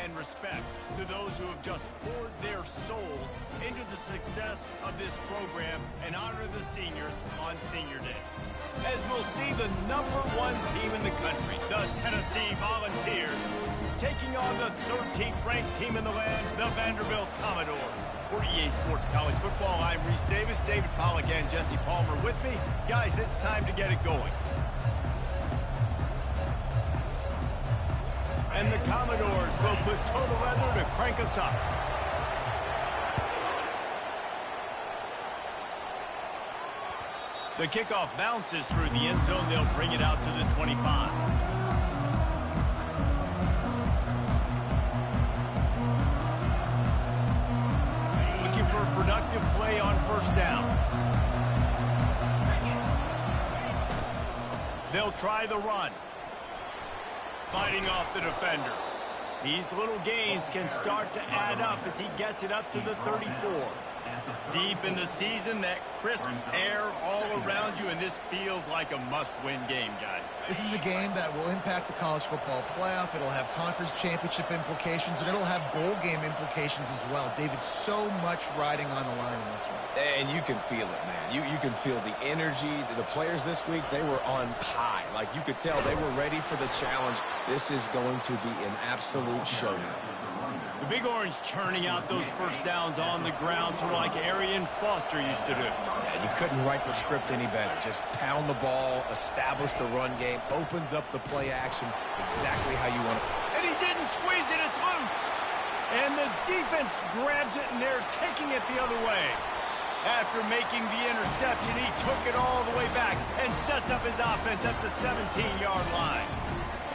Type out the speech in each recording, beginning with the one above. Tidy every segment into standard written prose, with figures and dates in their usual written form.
and respect to those who have just poured their souls into the success of this program and honor the seniors on Senior Day. As we'll see the #1 team in the country, the Tennessee Volunteers, taking on the 13th ranked team in the land, the Vanderbilt Commodores. For EA Sports College Football, I'm Reese Davis, David Pollack and Jesse Palmer with me. Guys, it's time to get it going. And the Commodores will put total leather to crank us up. The kickoff bounces through the end zone. They'll bring it out to the 25. Looking for a productive play on first down. They'll try the run. Fighting off the defender. These little gains can start to add up as he gets it up to the 34. Deep in the season, that crisp air all around you, and this feels like a must-win game, guys. This is a game that will impact the college football playoff. It'll have conference championship implications, and it'll have bowl game implications as well. David, so much riding on the line in this one. And you can feel it, man. You can feel the energy. The players this week, they were on high. Like, you could tell they were ready for the challenge. This is going to be an absolute showdown. The Big Orange churning out those first downs on the ground, sort of like Arian Foster used to do. Yeah, you couldn't write the script any better. Just pound the ball, establish the run game, opens up the play action exactly how you want it. And he didn't squeeze it, it's loose. And the defense grabs it, and they're taking it the other way. After making the interception, he took it all the way back and sets up his offense at the 17-yard line.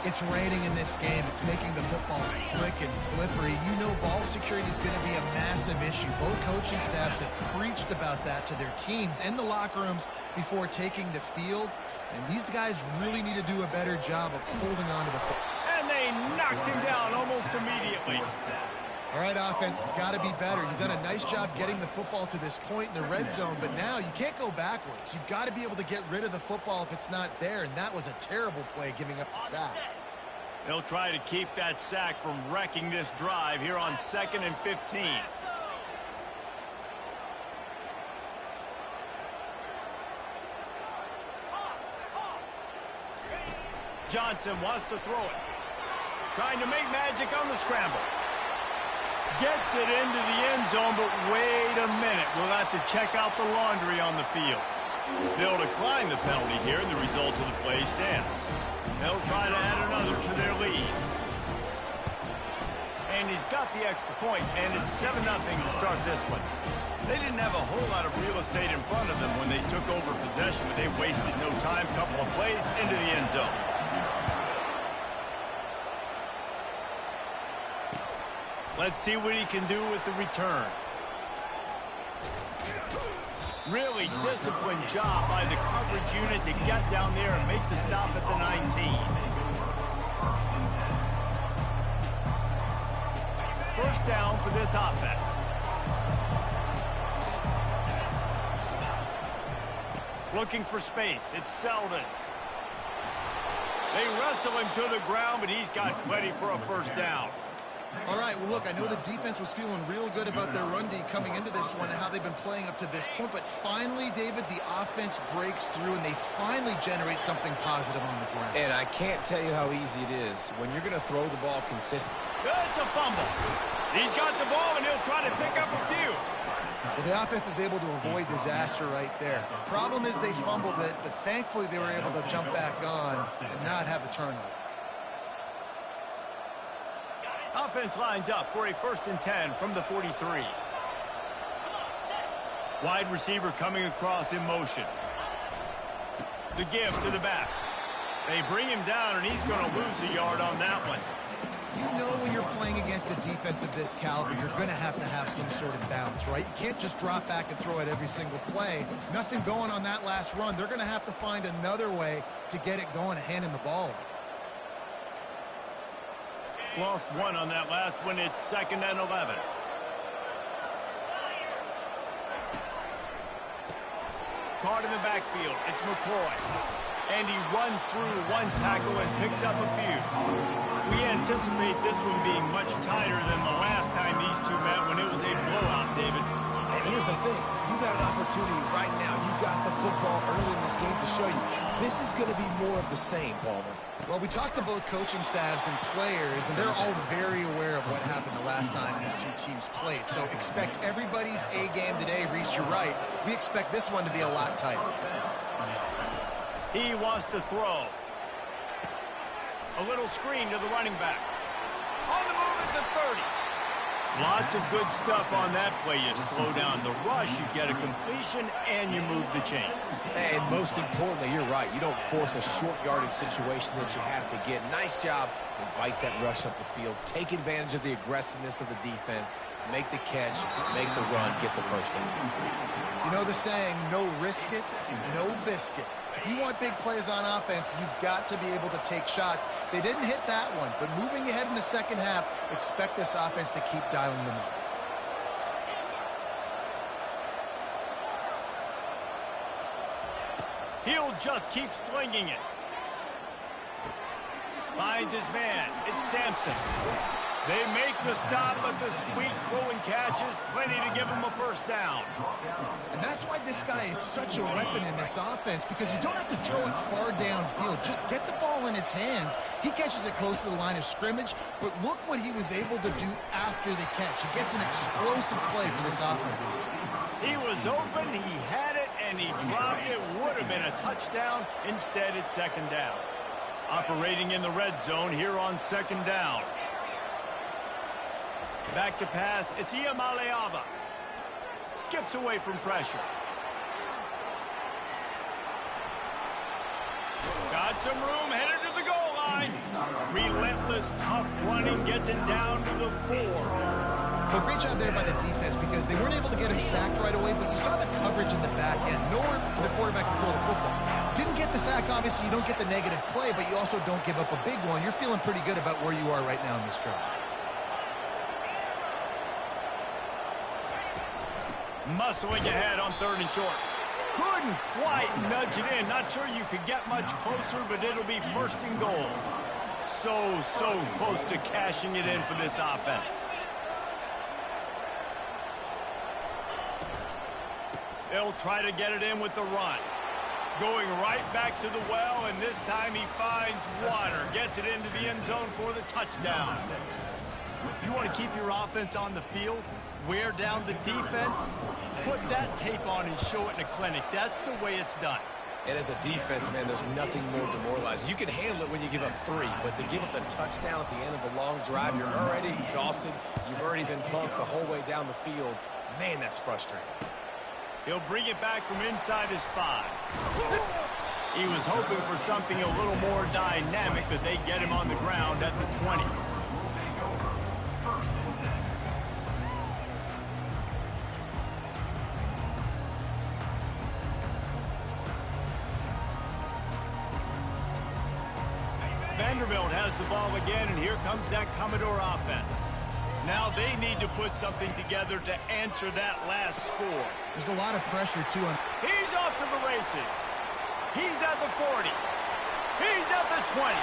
It's raining in this game. It's making the football slick and slippery. You know ball security is going to be a massive issue. Both coaching staffs have preached about that to their teams and the locker rooms before taking the field. And these guys really need to do a better job of holding on to the football. And they knocked him down almost immediately. All right, offense, it's got to be better. You've done a nice job getting the football to this point in the red zone, but now you can't go backwards. You've got to be able to get rid of the football if it's not there, and that was a terrible play, giving up the sack. They'll try to keep that sack from wrecking this drive here on 2nd and 15. Johnson wants to throw it. Trying to make magic on the scramble. Gets it into the end zone, but wait a minute. We'll have to check out the laundry on the field. They'll decline the penalty here, and the result of the play stands. They'll try to add another to their lead. And he's got the extra point, and it's 7-0 to start this one. They didn't have a whole lot of real estate in front of them when they took over possession, but they wasted no time. Couple of plays into the end zone. Let's see what he can do with the return. Really disciplined job by the coverage unit to get down there and make the stop at the 19. First down for this offense. Looking for space. It's Selden. They wrestle him to the ground, but he's got plenty for a first down. All right, well, look, I know the defense was feeling real good about their run D coming into this one and how they've been playing up to this point, but finally, David, the offense breaks through and they finally generate something positive on the ground. And I can't tell you how easy it is when you're going to throw the ball consistently. It's a fumble. He's got the ball, and he'll try to pick up a few. Well, the offense is able to avoid disaster right there. Problem is they fumbled it, but thankfully they were able to jump back on and not have a turnover. Offense lines up for a 1st and 10 from the 43. Wide receiver coming across in motion. The give to the back. They bring him down, and he's going to lose a yard on that one. You know when you're playing against a defense of this caliber, you're going to have some sort of bounce, right? You can't just drop back and throw it every single play. Nothing going on that last run. They're going to have to find another way to get it going and handing the ball off. Lost one on that last one. It's 2nd and 11. Caught in the backfield. It's McCoy. and he runs through one tackle and picks up a few. We anticipate this one being much tighter than the last time these two met when it was a blowout, David. And here's the thing. You got an opportunity right now. You got the football early in this game to show you. This is going to be more of the same, Palmer. Well, we talked to both coaching staffs and players, and they're all very aware of what happened the last time these two teams played. So expect everybody's A game today. Reese, you're right. We expect this one to be a lot tighter. He wants to throw. A little screen to the running back. On the move at the 30. Lots of good stuff on that play. You slow down the rush, you get a completion, and you move the chains. And most importantly, you're right. You don't force a short yardage situation that you have to get. Nice job. Invite that rush up the field. Take advantage of the aggressiveness of the defense. Make the catch, make the run, get the first down. You know the saying, no risk it, no biscuit. If you want big plays on offense, you've got to be able to take shots. They didn't hit that one, but moving ahead in the second half, expect this offense to keep dialing them up. He'll just keep slinging it. Finds his man. It's Sampson. They make the stop, but the sweet throw and catch is plenty to give him a first down. And that's why this guy is such a weapon in this offense, because you don't have to throw it far downfield. Just get the ball in his hands. He catches it close to the line of scrimmage, but look what he was able to do after the catch. He gets an explosive play for this offense. He was open, he had it, and he dropped it. Would have been a touchdown. Instead, it's second down. Operating in the red zone here on second down. Back to pass, it's Iamaleava. Skips away from pressure. Got some room, headed to the goal line. Relentless, tough running, gets it down to the 4. Well, great job there by the defense, because they weren't able to get him sacked right away, but you saw the coverage in the back end. Nowhere for the quarterback to throw the football. Didn't get the sack, obviously. You don't get the negative play, but you also don't give up a big one. You're feeling pretty good about where you are right now in this drive. Muscling ahead on 3rd and short. Couldn't quite nudge it in. Not sure you could get much closer, but it'll be 1st and goal. So close to cashing it in for this offense. They'll try to get it in with the run. Going right back to the well, and this time he finds water. Gets it into the end zone for the touchdown. You want to keep your offense on the field? Wear down the defense? Put that tape on and show it in a clinic. That's the way it's done. And as a defense, man, there's nothing more demoralizing. You can handle it when you give up 3, but to give up the touchdown at the end of a long drive, you're already exhausted. You've already been bumped the whole way down the field. Man, that's frustrating. He'll bring it back from inside his 5. He was hoping for something a little more dynamic, but they get him on the ground at the 20. Vanderbilt has the ball again, and here comes that Commodore offense. Now they need to put something together to answer that last score. There's a lot of pressure, too. He's off to the races. He's at the 40. He's at the 20.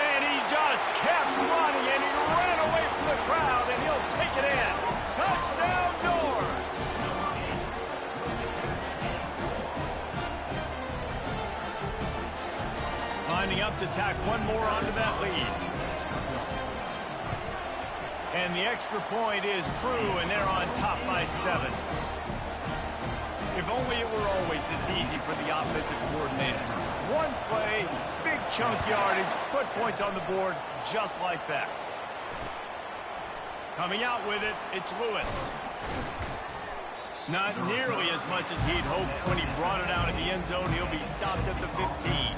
And he just kept running, and he ran away from the crowd, and he'll take it in. Touchdown, Doors! Lining up to tack one more onto that lead. And the extra point is true, and they're on top by 7. If only it were always this easy for the offensive coordinators. One play, big chunk yardage, put points on the board just like that. Coming out with it, it's Lewis. Not nearly as much as he'd hoped when he brought it out in the end zone. He'll be stopped at the 15.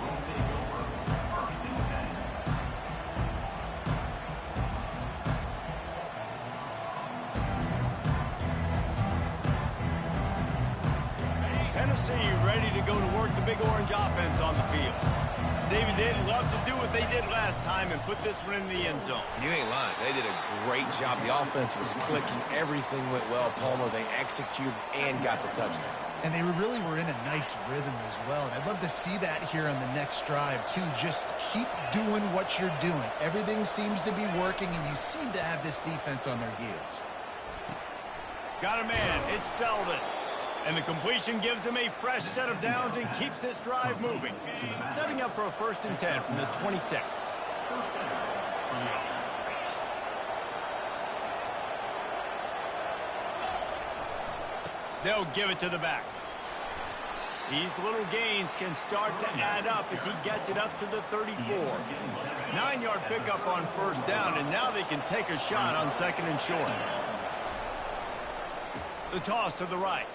Tennessee ready to go to work the Big Orange offense on the field. David, they'd love to do what they did last time and put this one in the end zone. You ain't lying. They did a great job. The offense was clicking. Everything went well, Palmer. They executed and got the touchdown. And they really were in a nice rhythm as well. And I'd love to see that here on the next drive, too. Just keep doing what you're doing. Everything seems to be working, and you seem to have this defense on their heels. Got a man. It's Selden. And the completion gives him a fresh set of downs and keeps this drive moving. Setting up for a 1st and 10 from the 26. They'll give it to the back. These little gains can start to add up as he gets it up to the 34. 9-yard pickup on 1st down, and now they can take a shot on 2nd and short. The toss to the right.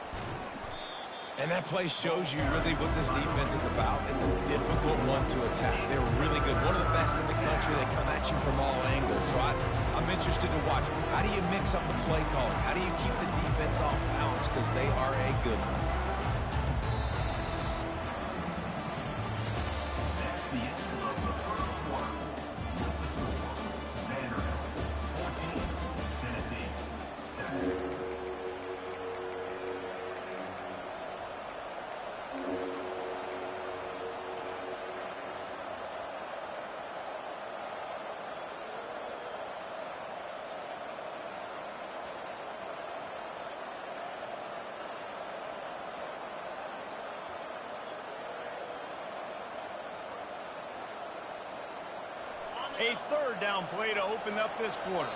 And that play shows you really what this defense is about. It's a difficult one to attack. They're really good. One of the best in the country. They come at you from all angles. So I'm interested to watch. How do you mix up the play calling? How do you keep the defense off balance? Because they are a good one. A 3rd down play to open up this quarter.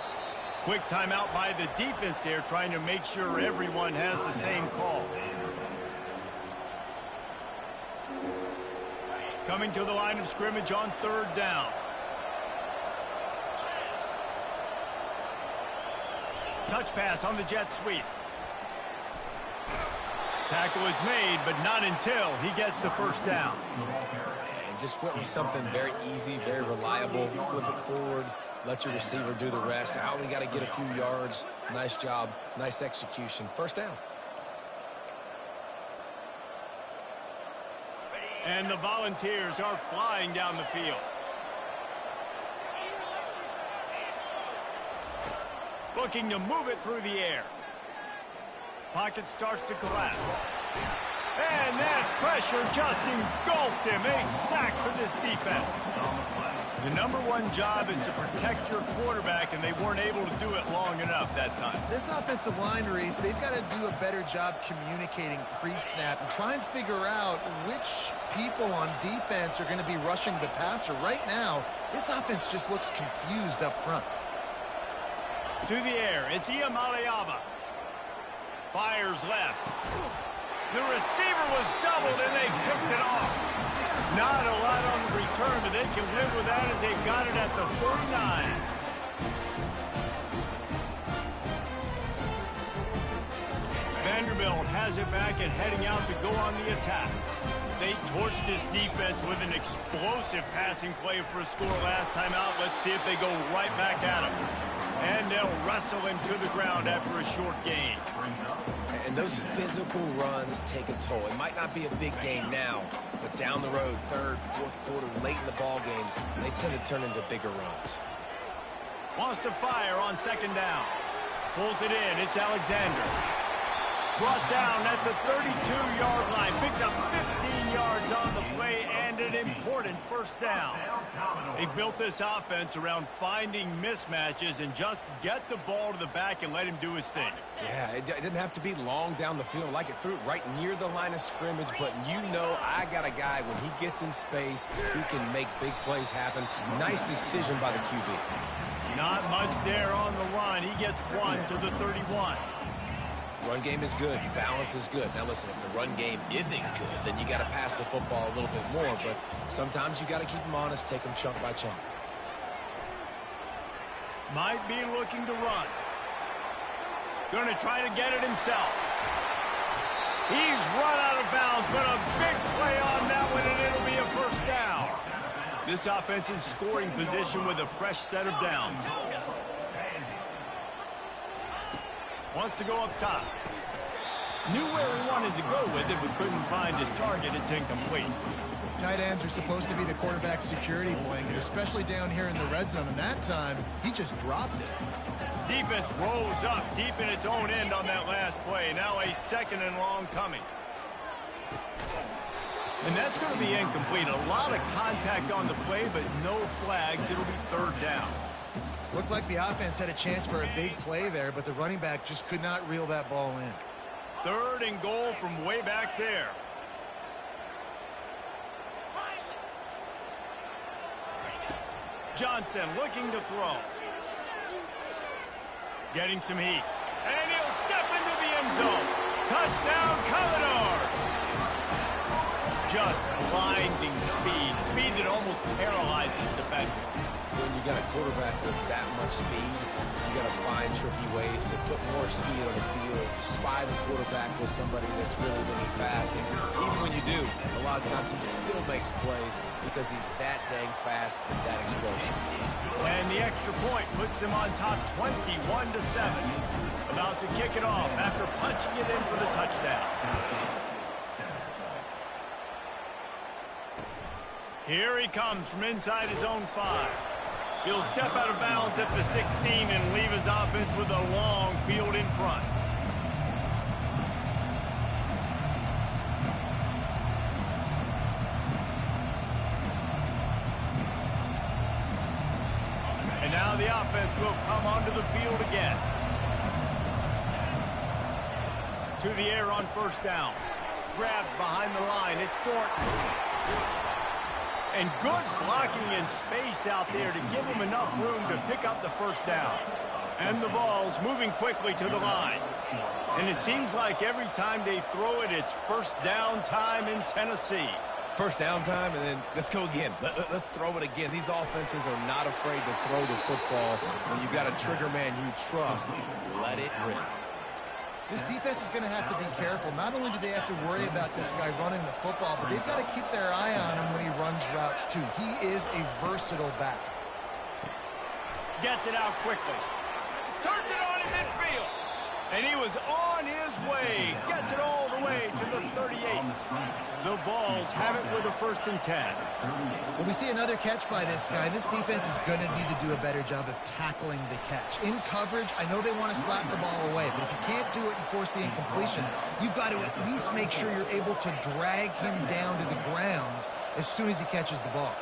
Quick timeout by the defense there, trying to make sure everyone has the same call. Coming to the line of scrimmage on 3rd down. Touch pass on the jet sweep. Tackle is made, but not until he gets the 1st down. Just went with something very easy, very reliable. Flip it forward, let your receiver do the rest. I only got to get a few yards. Nice job, nice execution. 1st down. And the Volunteers are flying down the field. Looking to move it through the air. Pocket starts to collapse. And that pressure just engulfed him. A sack for this defense. The #1 job is to protect your quarterback, and they weren't able to do it long enough that time. This offensive line, Reese, they've got to do a better job communicating pre-snap and try and figure out which people on defense are going to be rushing the passer. Right now, this offense just looks confused up front. To the air, it's Iamaleava. Fires left. The receiver was doubled, and they picked it off. Not a lot on the return, but they can live with that as they've got it at the 49. Vanderbilt has it back and heading out to go on the attack. They torched this defense with an explosive passing play for a score last time out. Let's see if they go right back at him. And they'll wrestle him to the ground after a short gain. And those physical runs take a toll. It might not be a big game now, but down the road, 3rd, 4th quarter, late in the ball games, they tend to turn into bigger runs. Wants to fire on 2nd down. Pulls it in. It's Alexander. Brought down at the 32-yard line. Picks up 15 yards on the play and an important 1st down. They built this offense around finding mismatches and just get the ball to the back and let him do his thing. Yeah, it didn't have to be long down the field. Like it threw it right near the line of scrimmage, but you know I got a guy when he gets in space who can make big plays happen. Nice decision by the QB. Not much there on the line. He gets 1 to the 31. Run game is good. Balance is good. Now, listen, if the run game isn't good, then you got to pass the football a little bit more. But sometimes you got to keep them honest, take them chunk by chunk. Might be looking to run. Going to try to get it himself. He's run out of bounds, but a big play on that one, and it'll be a 1st down. This offense in scoring position with a fresh set of downs. Wants to go up top. Knew where he wanted to go with it, but couldn't find his target. It's incomplete. Tight ends are supposed to be the quarterback's security blanket, especially down here in the red zone. And that time, he just dropped it. Defense rolls up deep in its own end on that last play. Now a 2nd and long coming. And that's going to be incomplete. A lot of contact on the play, but no flags. It'll be 3rd down. Looked like the offense had a chance for a big play there, but the running back just could not reel that ball in. 3rd and goal from way back there. Johnson looking to throw. Getting some heat. And he'll step into the end zone. Touchdown, Commodores! Just blinding speed. Speed that almost paralyzes defenders. When you got a quarterback with that much speed, you got to find tricky ways to put more speed on the field, spy the quarterback with somebody that's really, really fast. And even when you do, a lot of times he still makes plays because he's that dang fast and that explosive. And the extra point puts them on top 21-7. About to kick it off after punching it in for the touchdown. Here he comes from inside his own 5. He'll step out of bounds at the 16 and leave his offense with a long field in front. And now the offense will come onto the field again. To the air on 1st down. Grabbed behind the line. It's Thornton. And good blocking in space out there to give him enough room to pick up the 1st down. And the Vols moving quickly to the line. And it seems like every time they throw it, it's 1st down time in Tennessee. 1st down time, and then let's go again. Let's throw it again. These offenses are not afraid to throw the football. When you've got a trigger man you trust, let it rip. This defense is going to have to be careful. Not only do they have to worry about this guy running the football, but they've got to keep their eye on him when he runs routes, too. He is a versatile back. Gets it out quickly. Turns it on in midfield. And he was on his way. Gets it all the way to the 38. The Vols have it with a 1st and 10. Well, we see another catch by this guy. This defense is going to need to do a better job of tackling the catch. In coverage, I know they want to slap the ball away, but if you can't do it and force the incompletion, you've got to at least make sure you're able to drag him down to the ground as soon as he catches the ball.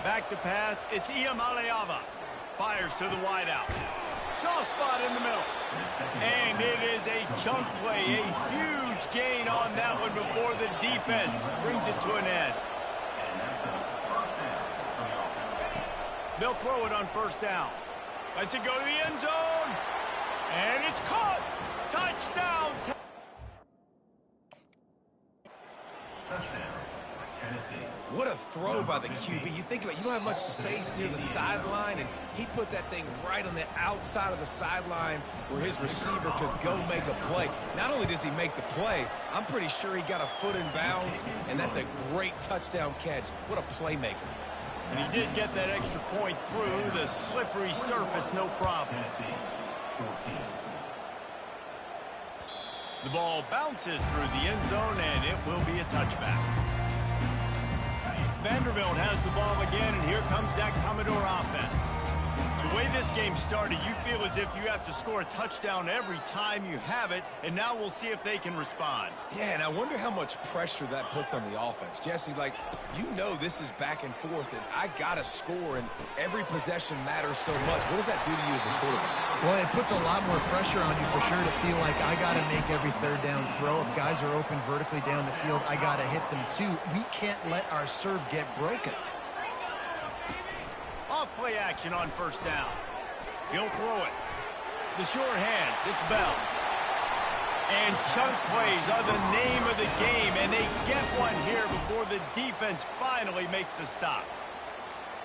Back to pass, it's Iamaleava. Fires to the wideout. Soft spot in the middle. And it is a chunk play, a huge gain on that one before the defense brings it to an end. They'll throw it on 1st down. Lets it go to the end zone. And it's caught. Touchdown. What a throw by the QB. You think about it, you don't have much space near the sideline, and he put that thing right on the outside of the sideline where his receiver could go make a play. Not only does he make the play, I'm pretty sure he got a foot in bounds, and that's a great touchdown catch. What a playmaker. And he did get that extra point through the slippery surface, no problem. The ball bounces through the end zone, and it will be a touchback. Vanderbilt has the ball again, and here comes that Commodore offense. The way this game started, you feel as if you have to score a touchdown every time you have it, and now we'll see if they can respond. Yeah, and I wonder how much pressure that puts on the offense. Jesse, like, you know this is back and forth, and I got to score, and every possession matters so much. What does that do to you as a quarterback? Well, it puts a lot more pressure on you for sure to feel like I got to make every 3rd down throw. If guys are open vertically down the field, I got to hit them too. We can't let our serve get broken. Off play action on 1st down. He'll throw it. The short hands, it's Bell. And chunk plays are the name of the game, and they get one here before the defense finally makes the stop.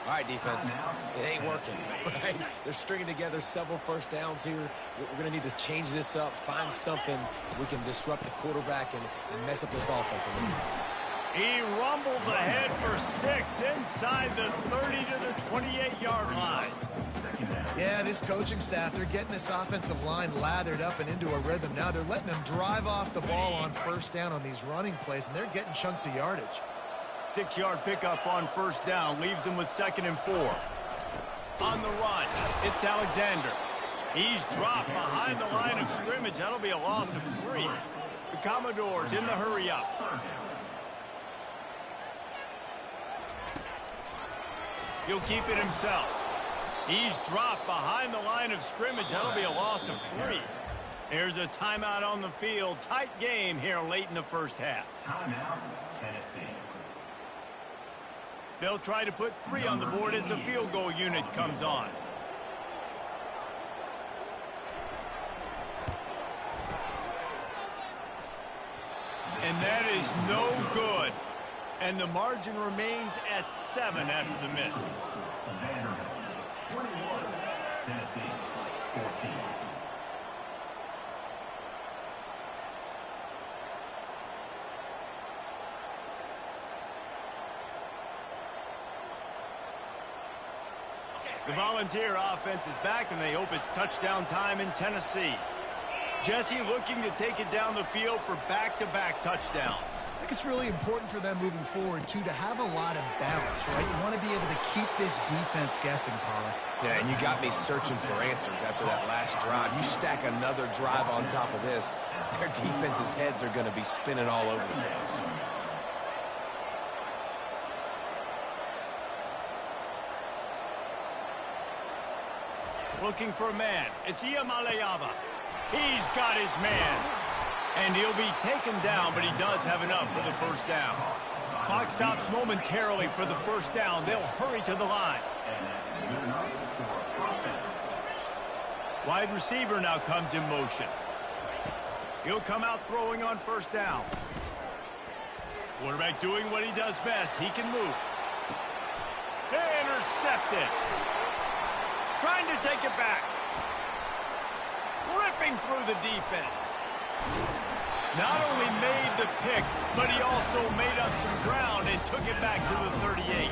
All right, defense, it ain't working, right? They're stringing together several 1st downs here. We're going to need to change this up, find something we can disrupt the quarterback and mess up this offense a little bit. He rumbles ahead for 6 inside the 30 to the 28-yard line. Yeah, this coaching staff, they're getting this offensive line lathered up and into a rhythm. Now they're letting them drive off the ball on first down on these running plays, and they're getting chunks of yardage. 6-yard pickup on first down leaves them with 2nd and 4. On the run, it's Alexander. He's dropped behind the line of scrimmage. That'll be a loss of 3. The Commodores in the hurry up. He'll keep it himself. He's dropped behind the line of scrimmage. That'll be a loss of 3. There's a timeout on the field. Tight game here late in the first half. Timeout, Tennessee. They'll try to put 3 on the board as the field goal unit comes on. And that is no good. And the margin remains at 7 after the miss. Vanderbilt, 21. Tennessee, 14. The Volunteer offense is back, and they hope it's touchdown time in Tennessee. Jesse looking to take it down the field for back-to-back touchdowns. I think it's really important for them moving forward, too, to have a lot of balance, right? You want to be able to keep this defense guessing, Pollard. Yeah, and you got me searching for answers after that last drive. You stack another drive on top of this, their defense's heads are going to be spinning all over the place. Looking for a man. It's Iamaleava. He's got his man. And he'll be taken down, but he does have enough for the first down. Clock stops momentarily for the first down. They'll hurry to the line. Wide receiver now comes in motion. He'll come out throwing on first down. Quarterback doing what he does best. He can move. Intercepted. Trying to take it back. Ripping through the defense. Not only made the pick, but he also made up some ground and took it back to the 38.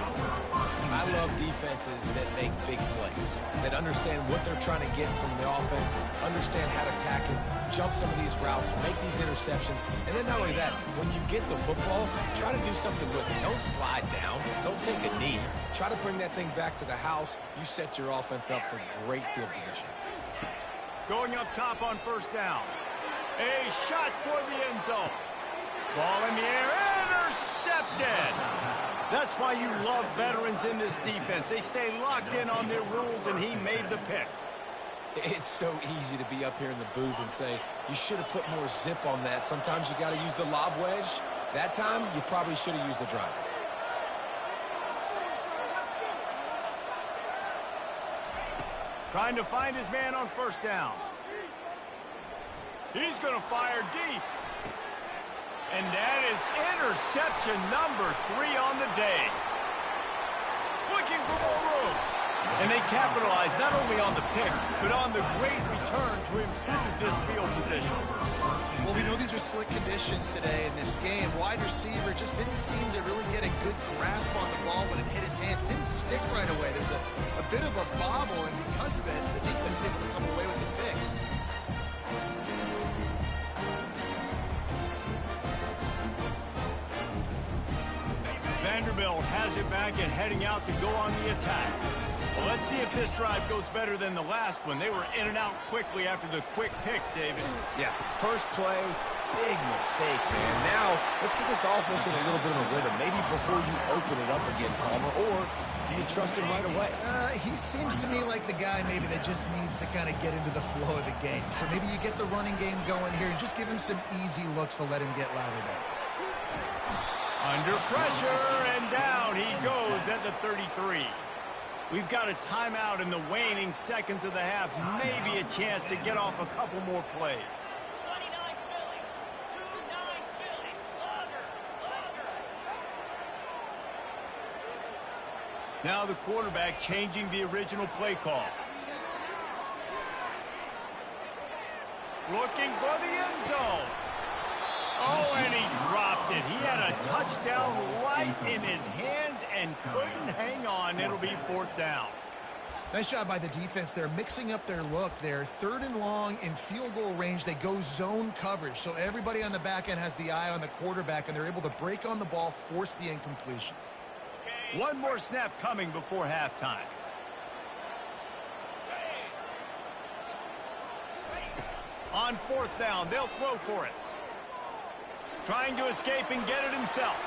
I love defenses that make big plays, that understand what they're trying to get from the offense, understand how to attack it, jump some of these routes, make these interceptions, and then not only that, when you get the football, try to do something with it. Don't slide down. Don't take a knee. Try to bring that thing back to the house. You set your offense up for great field position. Going up top on first down. A shot for the end zone. Ball in the air, intercepted. That's why you love veterans in this defense. They stay locked in on their rules, and he made the picks. It's so easy to be up here in the booth and say, you should have put more zip on that. Sometimes you got to use the lob wedge. That time, you probably should have used the driver. Trying to find his man on first down. He's going to fire deep. And that is interception number 3 on the day. Looking for more room. And they capitalize not only on the pick, but on the great return to improve this field position. Well, we know these are slick conditions today in this game. Wide receiver just didn't seem to really get a good grasp on the ball when it hit his hands. Didn't stick right away. There's a bit of a bobble, and because of it, the defense able to come away with the pick. Vanderbilt has it back and heading out to go on the attack. Well, let's see if this drive goes better than the last one. They were in and out quickly after the quick pick, David. Yeah, first play, big mistake, man. Now, let's get this offense in a little bit of a rhythm. Maybe before you open it up again, Palmer, or do you trust him right away? He seems to me like the guy maybe that just needs to kind of get into the flow of the game. So maybe you get the running game going here and just give him some easy looks to let him get lathered up. Under pressure, and down he goes at the 33. We've got a timeout in the waning seconds of the half. Maybe a chance to get off a couple more plays. Now the quarterback changing the original play call. Looking for the end zone. Oh, and he dropped it. He had a touchdown right in his hands and couldn't hang on. It'll be 4th down. Nice job by the defense. They're mixing up their look. They're 3rd and long in field goal range. They go zone coverage. So everybody on the back end has the eye on the quarterback, and they're able to break on the ball, force the incompletion. One more snap coming before halftime. On 4th down, they'll throw for it. Trying to escape and get it himself.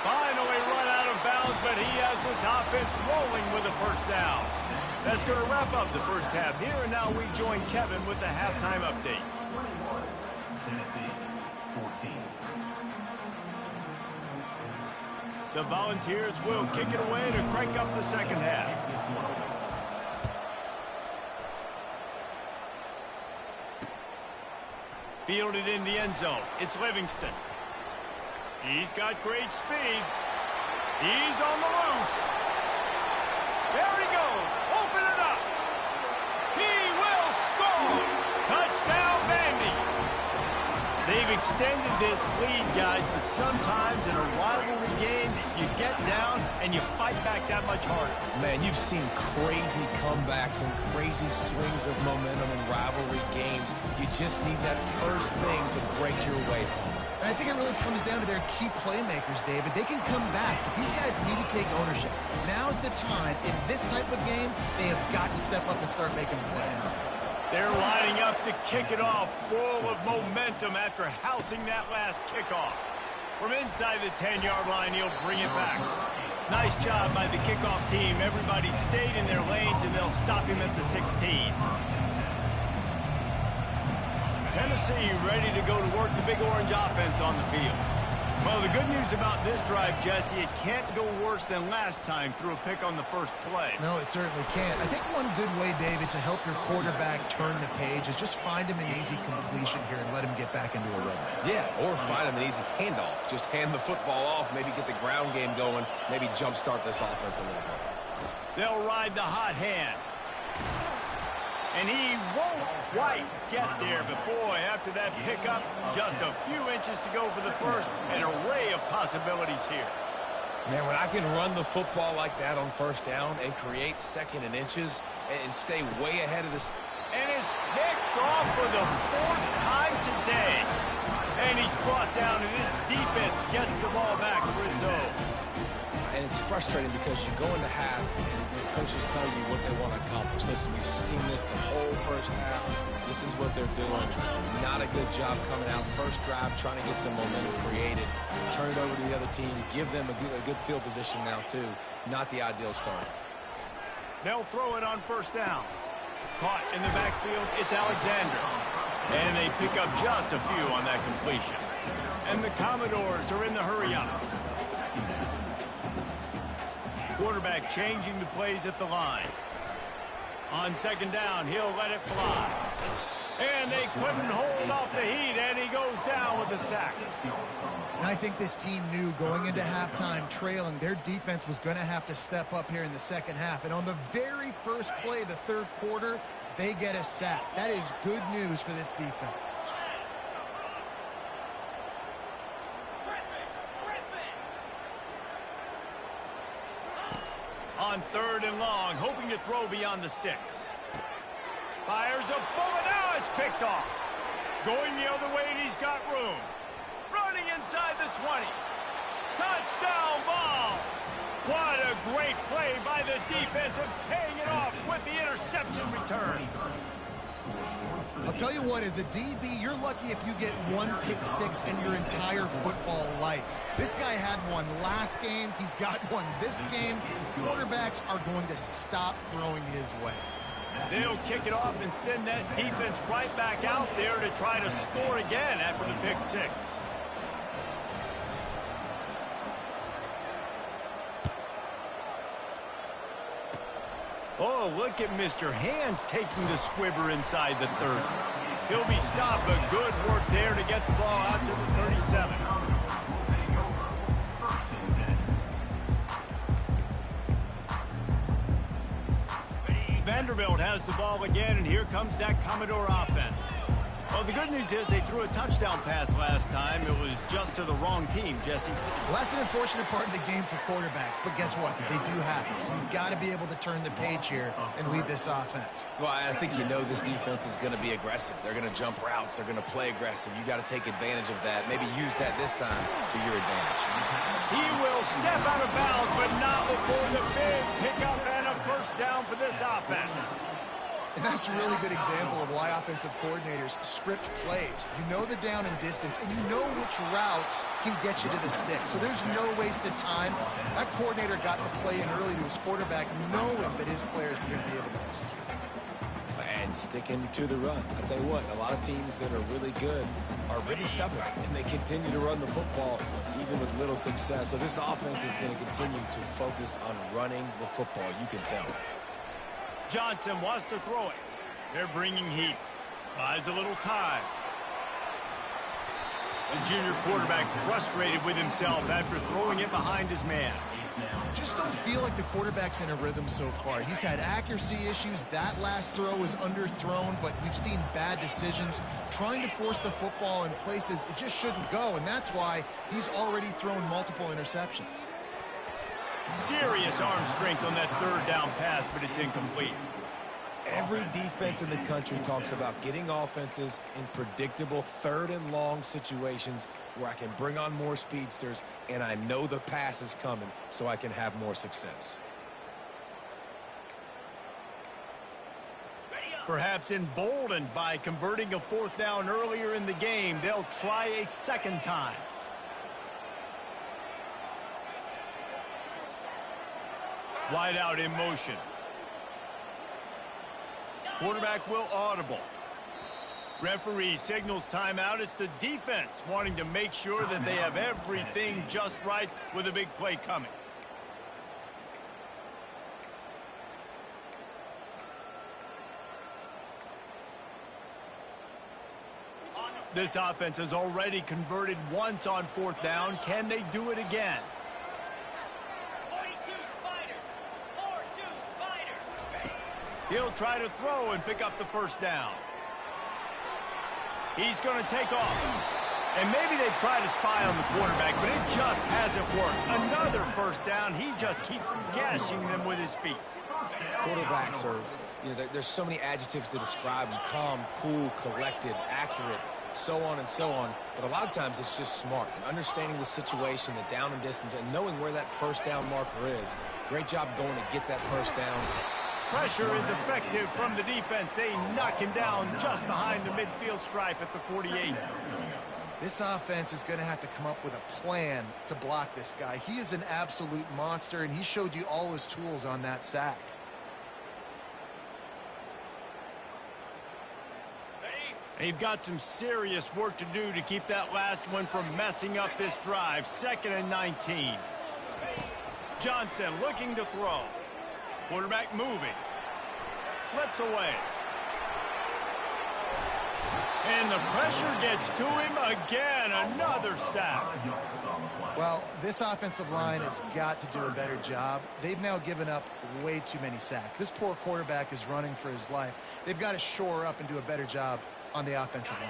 Finally run out of bounds, but he has this offense rolling with a 1st down. That's going to wrap up the first half here, and now we join Kevin with the halftime update. 21, Tennessee, 14. The Volunteers will kick it away to crank up the second half. Fielded in the end zone. It's Livingston. He's got great speed. He's on the loose. There he goes. Open it up. He will score. Touchdown, Vandy. They've extended this lead, guys, but sometimes in a rivalry game, you get down and you fight back that much harder. Man, you've seen crazy comebacks and crazy swings of momentum in rivalry games. You just need that first thing to break your way home. And I think it really comes down to their key playmakers, David. They can come back, but these guys need to take ownership. Now's the time. In this type of game, they have got to step up and start making plays. They're lining up to kick it off, full of momentum after housing that last kickoff. From inside the 10-yard line, he'll bring it back. Nice job by the kickoff team. Everybody stayed in their lanes, and they'll stop him at the 16. Tennessee ready to go to work the Big Orange offense on the field. Well, the good news about this drive, Jesse, it can't go worse than last time through a pick on the first play. No, it certainly can't. I think one good way, David, to help your quarterback turn the page is just find him an easy completion here and let him get back into a rhythm. Yeah, or find him an easy handoff. Just hand the football off, maybe get the ground game going, maybe jumpstart this offense a little bit. They'll ride the hot hand. And he won't quite get there, but boy, after that pickup, just a few inches to go for the first. An array of possibilities here. Man, when I can run the football like that on 1st down and create 2nd and inches and stay way ahead of this. And it's picked off for the 4th time today. And he's brought down, and his defense gets the ball back for its own. And it's frustrating because you go into half and the coaches tell you what they want to accomplish. Listen, we've seen this the whole first half. This is what they're doing. Not a good job coming out. First drive, trying to get some momentum created. Turn it over to the other team. Give them a good field position now, too. Not the ideal start. They'll throw it on 1st down. Caught in the backfield, it's Alexander. And they pick up just a few on that completion. And the Commodores are in the hurry-up. Quarterback changing the plays at the line. On 2nd down, he'll let it fly. And they couldn't hold off the heat, and he goes down with a sack. And I think this team knew going into halftime trailing, their defense was going to have to step up here in the second half. And on the very first play of the 3rd quarter, they get a sack. That is good news for this defense. On 3rd and long, hoping to throw beyond the sticks. Fires a bullet. Now it's picked off. Going the other way, and he's got room. Running inside the 20. Touchdown Vols. What a great play by the defense and paying it off with the interception return. I'll tell you what, as a DB, you're lucky if you get one pick six in your entire football life. This guy had one last game. He's got one this game. Quarterbacks are going to stop throwing his way. They'll kick it off and send that defense right back out there to try to score again after the pick six. Oh, look at Mr. Hands taking the squibber inside the 30. He'll be stopped, but good work there to get the ball out to the 37. Vanderbilt has the ball again, and here comes that Commodore offense. Well, the good news is they threw a touchdown pass last time. It was just to the wrong team, Jesse. Well, that's an unfortunate part of the game for quarterbacks, but guess what? They do happen. So you've got to be able to turn the page here and lead this offense. Well, I think you know this defense is going to be aggressive. They're going to jump routes. They're going to play aggressive. You got to take advantage of that. Maybe use that this time to your advantage. He will step out of bounds, but not before the big pickup and a first down for this offense. And that's a really good example of why offensive coordinators script plays. You know the down and distance, and you know which routes can get you to the stick. So there's no wasted time. That coordinator got the play in early to his quarterback, knowing that his players were going to be able to execute. And sticking to the run. I'll tell you what, a lot of teams that are really good are really stubborn, and they continue to run the football even with little success. So this offense is going to continue to focus on running the football. You can tell. Johnson wants to throw it. They're bringing heat. Buys a little time. The junior quarterback frustrated with himself after throwing it behind his man. Just don't feel like the quarterback's in a rhythm so far. He's had accuracy issues. That last throw was underthrown, but we've seen bad decisions. Trying to force the football in places it just shouldn't go, and that's why he's already thrown multiple interceptions. Serious arm strength on that third down pass, but it's incomplete. Every defense in the country talks about getting offenses in predictable third and long situations where I can bring on more speedsters and I know the pass is coming so I can have more success. Perhaps emboldened by converting a fourth down earlier in the game, they'll try a second time. Wide out in motion. Quarterback will audible. Referee signals timeout. It's the defense wanting to make sure that they have everything just right with a big play coming. This offense has already converted once on fourth down. Can they do it again? He'll try to throw and pick up the first down. He's going to take off. And maybe they try to spy on the quarterback, but it just hasn't worked. Another first down. He just keeps gashing them with his feet. Quarterbacks are, there's so many adjectives to describe them. Calm, cool, collected, accurate, so on and so on. But a lot of times it's just smart. Understanding the situation, the down and distance, and knowing where that first down marker is. Great job going to get that first down. Pressure is effective from the defense. They knock him down just behind the midfield stripe at the 48. This offense is going to have to come up with a plan to block this guy. He is an absolute monster, and he showed you all his tools on that sack. They've got some serious work to do to keep that last one from messing up this drive. 2nd and 19. Johnson looking to throw. Quarterback moving. Slips away. And the pressure gets to him again. Another sack. Well, this offensive line has got to do a better job. They've now given up way too many sacks. This poor quarterback is running for his life. They've got to shore up and do a better job on the offensive line.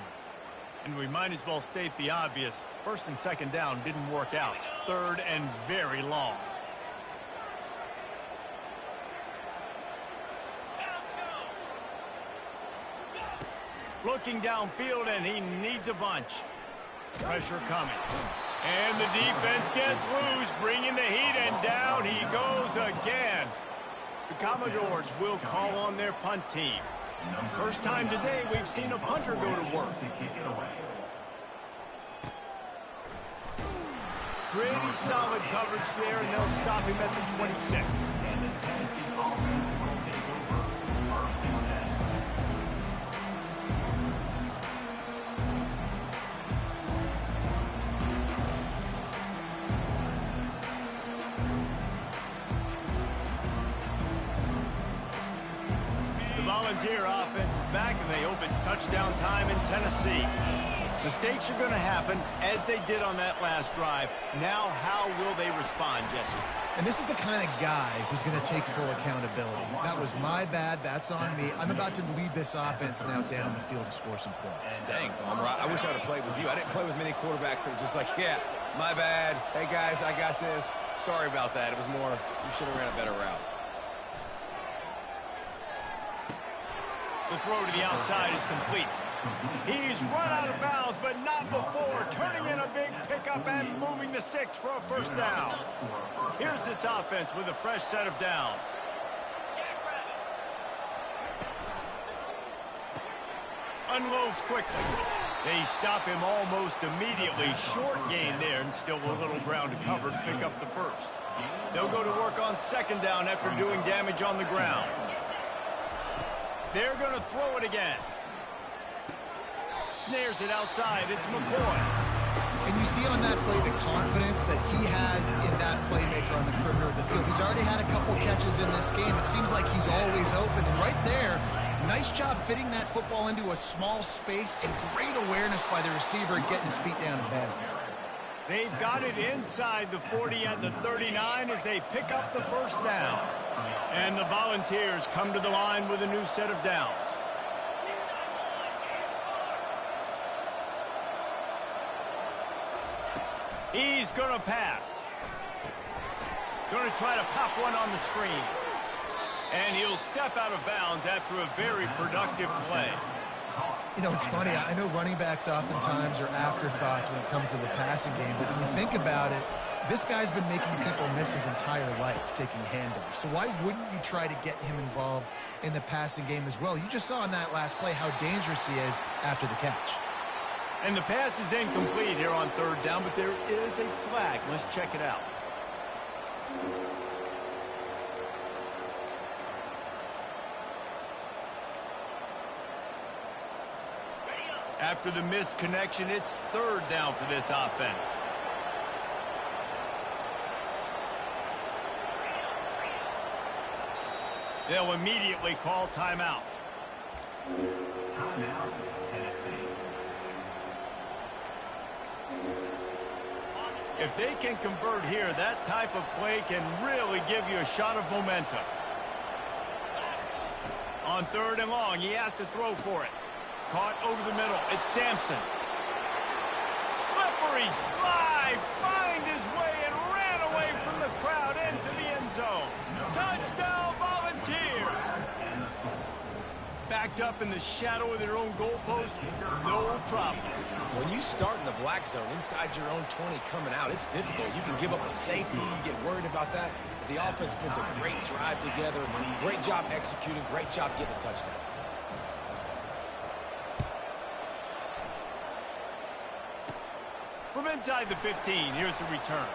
And we might as well state the obvious. 1st and 2nd down didn't work out. 3rd and very long. Looking downfield, and he needs a bunch. Pressure coming. And the defense gets loose, bringing the heat, and down he goes again. The Commodores will call on their punt team. First time today we've seen a punter go to work. Pretty solid coverage there, and they'll stop him at the 26. The Volunteer offense is back, and they hope it's touchdown time in Tennessee. Mistakes are going to happen, as they did on that last drive. Now, how will they respond, Jesse? And this is the kind of guy who's going to take full accountability. That was my bad. That's on me. I'm about to lead this offense now down the field and score some points. Dang, Palmer, I wish I would have played with you. I didn't play with many quarterbacks that were just like, yeah, my bad. Hey, guys, I got this. Sorry about that. It was more, you should have ran a better route. The throw to the outside is complete. He's run out of bounds, but not before turning in a big pickup and moving the sticks for a first down. Here's this offense with a fresh set of downs. Unloads quickly. They stop him almost immediately. Short gain there, and still a little ground to cover to pick up the first. They'll go to work on second down after doing damage on the ground. They're going to throw it again. Snares it outside. It's McCoy. And you see on that play the confidence that he has in that playmaker on the perimeter of the field. He's already had a couple catches in this game. It seems like he's always open. And right there, nice job fitting that football into a small space, and great awareness by the receiver getting his feet down in bounds. They've got it inside the 40 at the 39 as they pick up the first down. And the Volunteers come to the line with a new set of downs. He's going to pass. Going to try to pop one on the screen. And he'll step out of bounds after a very productive play. You know, it's funny. I know running backs oftentimes are afterthoughts when it comes to the passing game. But when you think about it, this guy's been making people miss his entire life taking handoffs. So why wouldn't you try to get him involved in the passing game as well? You just saw in that last play how dangerous he is after the catch. And the pass is incomplete here on third down, but there is a flag. Let's check it out. After the missed connection, it's third down for this offense. They'll immediately call timeout. Timeout, Tennessee. If they can convert here, that type of play can really give you a shot of momentum. On third and long, he has to throw for it. Caught over the middle. It's Sampson. Slippery slide. Find his way and ran away from the crowd into the end zone. Touchdown, Volunteers. Backed up in the shadow of their own goalpost, no problem. When you start in the black zone inside your own 20 coming out, it's difficult. You can give up a safety. You get worried about that. The offense puts a great drive together. Great job executing. Great job getting a touchdown. From inside the 15, here's the return.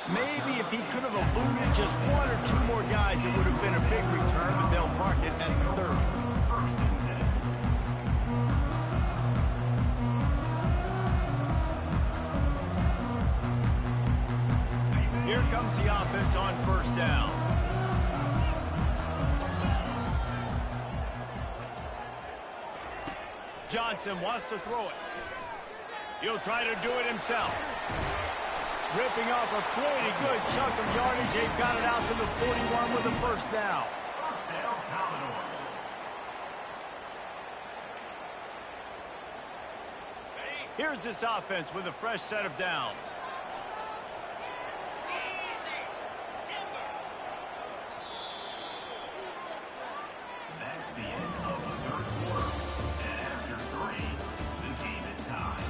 Maybe if he could have eluded just one or two more guys, it would have been a big return, but they'll mark it at the 30. Here comes the offense on first down. Johnson wants to throw it. He'll try to do it himself. Ripping off a pretty good chunk of yardage. They've got it out to the 41 with the first down. Here's this offense with a fresh set of downs. That's the end of the third quarter. And after 3, the game is tied.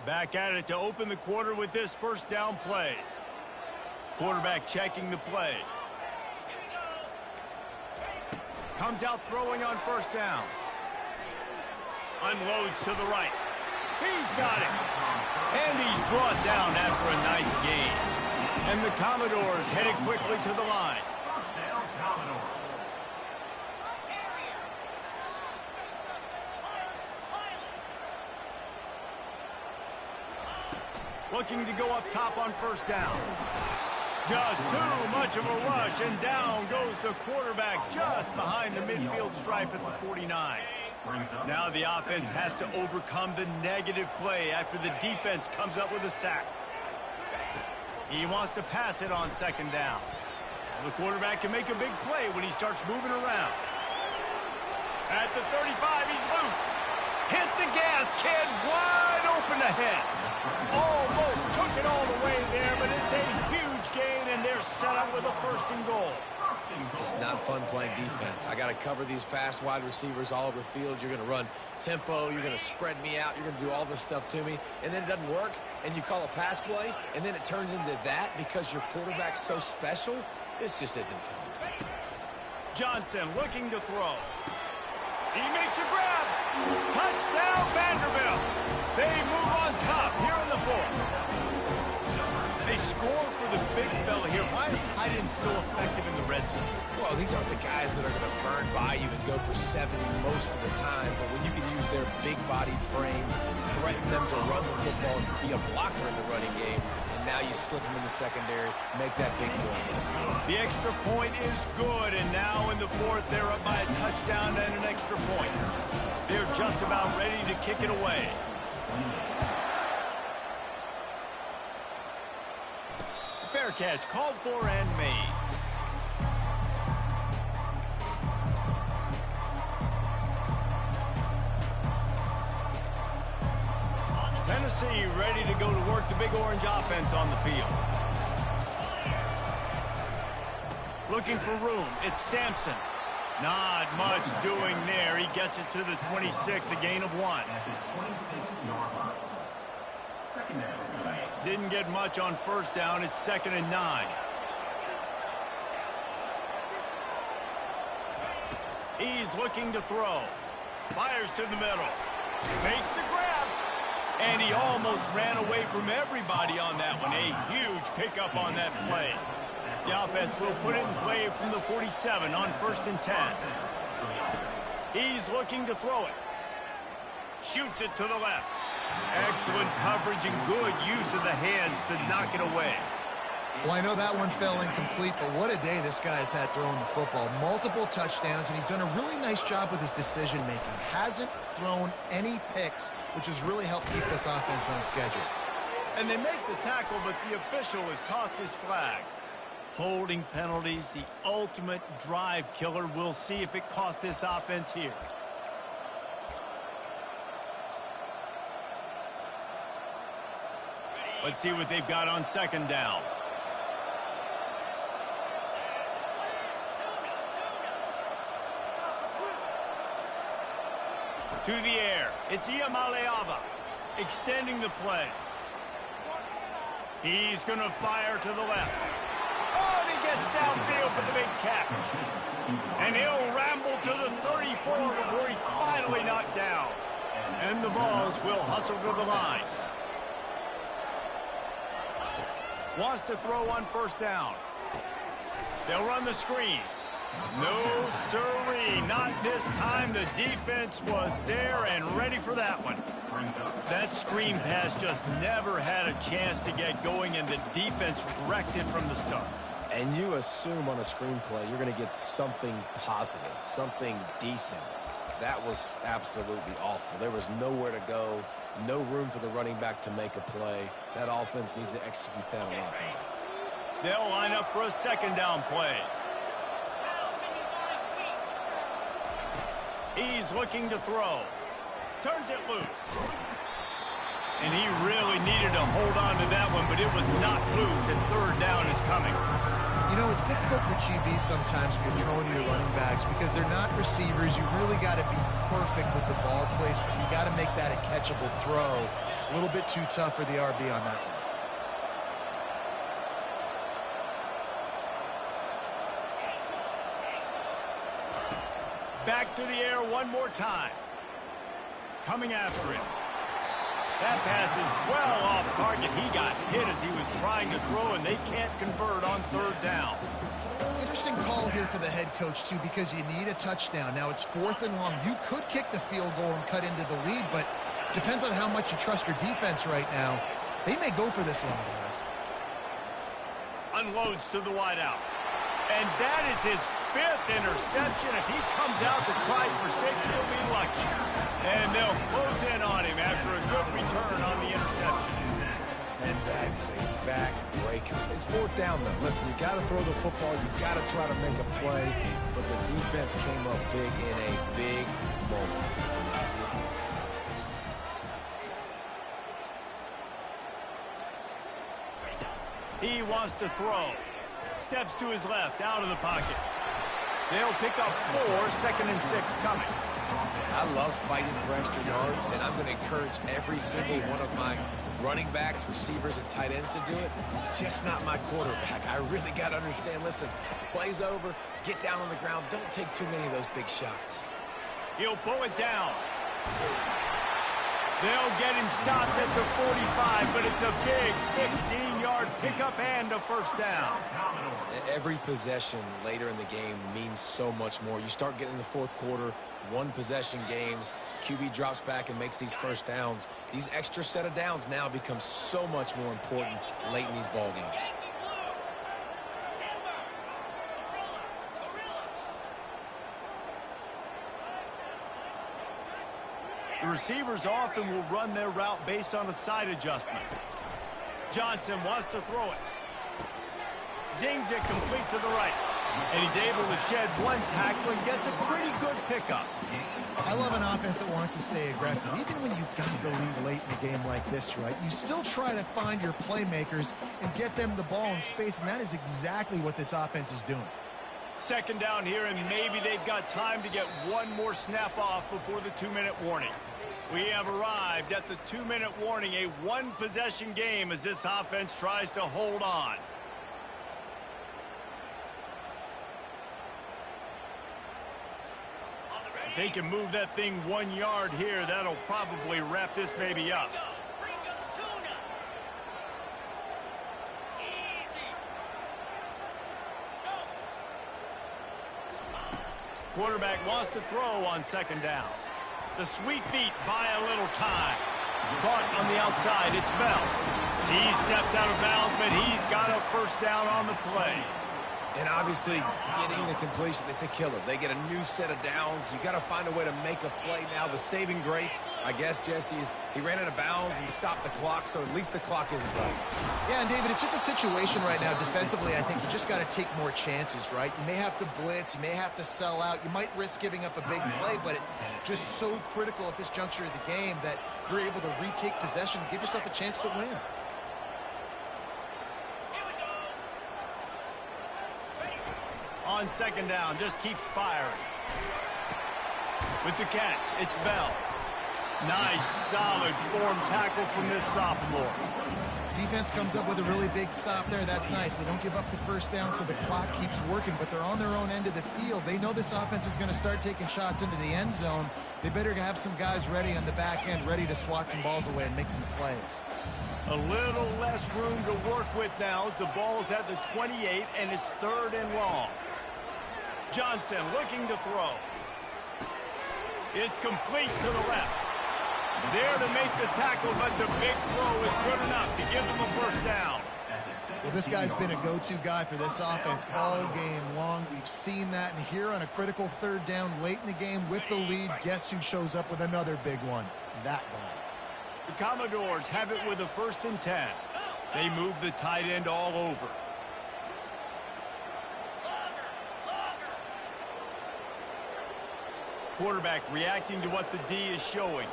Back at it to open the quarter with this first down play. Quarterback checking the play. Comes out throwing on first down. Unloads to the right. He's got it. And he's brought down after a nice gain. And the Commodores headed quickly to the line. First down, Commodores. looking to go up top on first down. Just too much of a rush, and down goes the quarterback just behind the midfield stripe at the 49. Now the offense has to overcome the negative play after the defense comes up with a sack. He wants to pass it on second down. The quarterback can make a big play when he starts moving around. At the 35, he's loose. Hit the gas, kid, wide open ahead. Almost took it all the way there, but it's a huge gain, and they're set up with a 1st and goal. It's not fun playing defense. I got to cover these fast wide receivers all over the field. You're going to run tempo. You're going to spread me out. You're going to do all this stuff to me. And then it doesn't work, and you call a pass play, and then it turns into that because your quarterback's so special. This just isn't fun. Johnson looking to throw. He makes a grab. Touchdown, Vanderbilt. They move on top here in the 4th. They score for the big fella here. Why are tight ends so effective in the red zone? Well, these aren't the guys that are going to burn by you and go for 70 most of the time, but when you can use their big-bodied frames, threaten them to run the football and be a blocker in the running game, and now you slip them in the secondary, make that big play. The extra point is good, and now in the 4th, they're up by a touchdown and an extra point. They're just about ready to kick it away. Fair catch called for and made. Tennessee ready to go to work the Big Orange offense on the field. Looking for room. It's Sampson. Not much doing there. He gets it to the 26, a gain of 1. Didn't get much on first down. It's 2nd and 9. He's looking to throw. Fires to the middle. Makes the grab. And he almost ran away from everybody on that one. A huge pickup on that play. The offense will put it in play from the 47 on 1st and 10. He's looking to throw it. Shoots it to the left. Excellent coverage and good use of the hands to knock it away. Well, I know that one fell incomplete, but what a day this guy's had throwing the football. Multiple touchdowns, and he's done a really nice job with his decision-making. Hasn't thrown any picks, which has really helped keep this offense on schedule. And they make the tackle, but the official has tossed his flag. Holding penalties, the ultimate drive killer. We'll see if it costs this offense here. Let's see what they've got on 2nd down. To the air. It's Iamaleava extending the play. He's going to fire to the left. Oh, and he gets downfield for the big catch. And he'll ramble to the 34 before he's finally knocked down. And the Vols will hustle to the line. Wants to throw on first down. They'll run the screen. No, sirree, not this time. The defense was there and ready for that one. That screen pass just never had a chance to get going, and the defense wrecked it from the start. And you assume on a screenplay you're going to get something positive, something decent. That was absolutely awful. There was nowhere to go, no room for the running back to make a play. That offense needs to execute that a lot better. They'll line up for a 2nd down play. He's looking to throw. Turns it loose. And he really needed to hold on to that one, but it was not loose, and 3rd down is coming. You know, it's difficult for QBs sometimes if you're throwing to your running backs because they're not receivers. You really got to be perfect with the ball placement. You got to make that a catchable throw. A little bit too tough for the RB on that one. Back to the air one more time. Coming after him. That pass is well off target. He got hit as he was trying to throw, and they can't convert on 3rd down. Interesting call here for the head coach, too, because you need a touchdown. Now, it's 4th and long. You could kick the field goal and cut into the lead, but depends on how much you trust your defense right now. They may go for this one, guys. Unloads to the wideout. And that is his 5th interception. If he comes out to try for 6, he'll be lucky. And they'll close in on him after a good return on the interception. And that is a backbreaker. It's 4th down, though. Listen, you got to throw the football. You got to try to make a play. But the defense came up big in a big moment. He wants to throw. Steps to his left, out of the pocket. They'll pick up 4, 2nd and 6 coming. I love fighting for extra yards, and I'm going to encourage every single one of my running backs, receivers, and tight ends to do it. Just not my quarterback. I really got to understand, listen, play's over, get down on the ground, don't take too many of those big shots. He'll pull it down. They'll get him stopped at the 45, but it's a big 15-yard pickup and a 1st down. Every possession later in the game means so much more. You start getting in the 4th quarter, 1-possession games, QB drops back and makes these 1st downs. These extra set of downs now become so much more important late in these ball games. The receivers often will run their route based on a side adjustment. Johnson wants to throw it. Zings it complete to the right. And he's able to shed 1 tackle and gets a pretty good pickup. I love an offense that wants to stay aggressive. Even when you've got the lead late in a game like this, right? You still try to find your playmakers and get them the ball in space, and that is exactly what this offense is doing. 2nd down here, and maybe they've got time to get 1 more snap off before the 2-minute warning. We have arrived at the 2-minute warning, a 1-possession game as this offense tries to hold on. If they can move that thing 1 yard here, that'll probably wrap this baby up. Quarterback wants to throw on 2nd down. The sweet feet buy a little time. Caught on the outside, it's Bell. He steps out of bounds, but he's got a 1st down on the play. And obviously, getting the completion, it's a killer. They get a new set of downs. You got to find a way to make a play now. The saving grace, I guess, Jesse, is he ran out of bounds and stopped the clock, so at least the clock isn't running. Yeah, and David, it's just a situation right now defensively. I think you just got to take more chances, right? You may have to blitz. You may have to sell out. You might risk giving up a big play, but it's just so critical at this juncture of the game that you're able to retake possession and give yourself a chance to win. On 2nd down, just keeps firing. With the catch, it's Bell. Nice, solid form tackle from this sophomore. Defense comes up with a really big stop there. That's nice. They don't give up the 1st down, so the clock keeps working, but they're on their own end of the field. They know this offense is going to start taking shots into the end zone. They better have some guys ready on the back end, ready to swat some balls away and make some plays. A little less room to work with now as the ball's at the 28, and it's 3rd and long. Johnson looking to throw. It's complete to the left. There to make the tackle, but the big throw is good enough to give them a 1st down. Well, this guy's been a go-to guy for this offense all game long. We've seen that, and here on a critical 3rd down late in the game with the lead, guess who shows up with another big one? That guy. The Commodores have it with a 1st and 10. They move the tight end all over. Quarterback reacting to what the D is showing.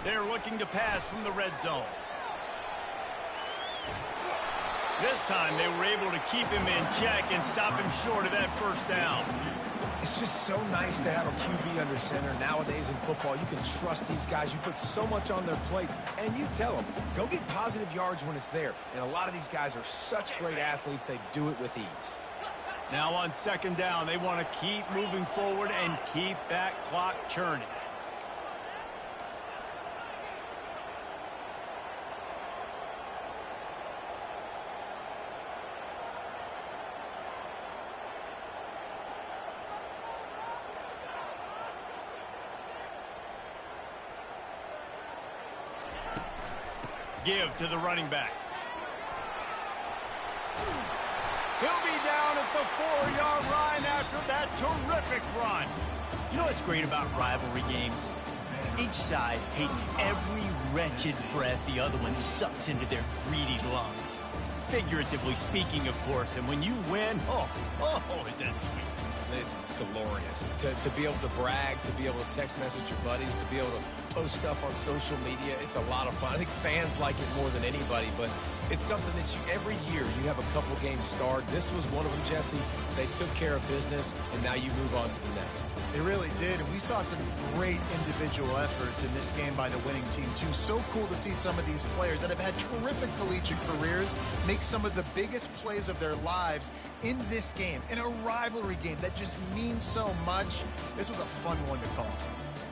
They're looking to pass from the red zone. This time they were able to keep him in check and stop him short of that 1st down. It's just so nice to have a QB under center. Nowadays in football, you can trust these guys. You put so much on their plate, and you tell them, go get positive yards when it's there. And a lot of these guys are such great athletes, they do it with ease. Now on 2nd down, they want to keep moving forward and keep that clock churning. give to the running back. He'll be down at the 4-yard line after that terrific run. You know what's great about rivalry games? Each side hates every wretched breath the other one sucks into their greedy lungs. Figuratively speaking, of course, and when you win, oh, is that sweet. It's glorious. To be able to brag, to be able to text message your buddies, to be able to post stuff on social media, it's a lot of fun. I think fans like it more than anybody, but it's something that every year you have a couple games starred. This was one of them, Jesse. They took care of business, and now you move on to the next. They really did, and we saw some great individual efforts in this game by the winning team, too. So cool to see some of these players that have had terrific collegiate careers make some of the biggest plays of their lives in this game, in a rivalry game that just means so much. This was a fun one to call.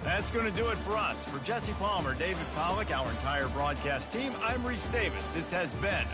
That's going to do it for us. For Jesse Palmer, David Pollack, our entire broadcast team, I'm Reese Davis. This has been